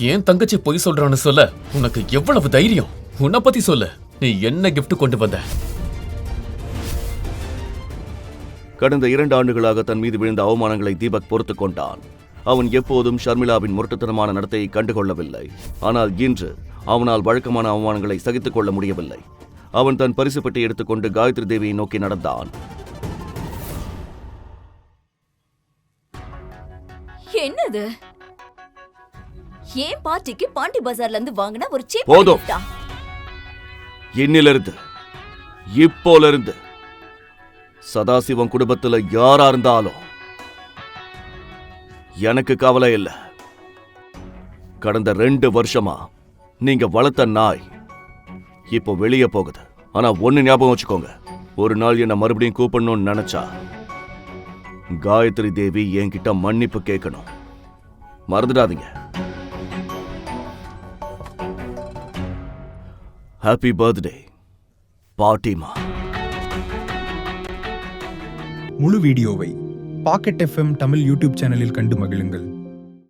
ஏன் தங்கச்சி பொய் சொல்றான்னு சொல்ல உனக்கு எவ்வளவு தைரியம்? உன்னை பத்தி சொல்லு. நீ என்ன கிஃப்ட் கொண்டு வந்த? கடந்த 2 ஆண்டுகளாக தன் மீது விழுந்த அவமானங்களை தீபக் பொறுத்துக் கொண்டான். அவன் எப்போதும் ஷர்மிளாவின் முரட்டுத்தனமான நடத்தையை கண்டுகொள்ளவில்லை. ஆனால் இன்று அவனால் வழக்கமான அவமானங்களை சகித்துக் கொள்ள முடியவில்லை. அவன் தன் பரிசு பெட்டி எடுத்துக்கொண்டு காயத்ரி தேவியை நோக்கி நடந்தான். என்னது? ஏன் பார்ட்டிக்கு பாண்டி பஜார்ல இருந்து வாங்கின ஒரு சீப் போதும். இன்னிலிருந்து இப்போலிருந்து சதாசிவம் குடும்பத்துல யாரா இருந்தாலும் எனக்கு கவலை இல்லை. கடந்த 2 வருஷமா நீங்க வளர்த்த நாய் இப்போ வெளியே போகுது. ஆனா ஒண்ணு ஞாபகம் வச்சுக்கோங்க, ஒரு நாள் என்ன மறுபடியும் கூப்பிடணும்னு நினைச்சா காயத்ரி தேவி என்கிட்ட மன்னிப்பு கேட்கணும். மறந்துடாதீங்க. ஹாப்பி பர்த்டே பாட்டிமா. முழு வீடியோவை பாக்கெட் FM தமிழ் யூடியூப் சேனலில் கண்டு மகிழுங்கள்.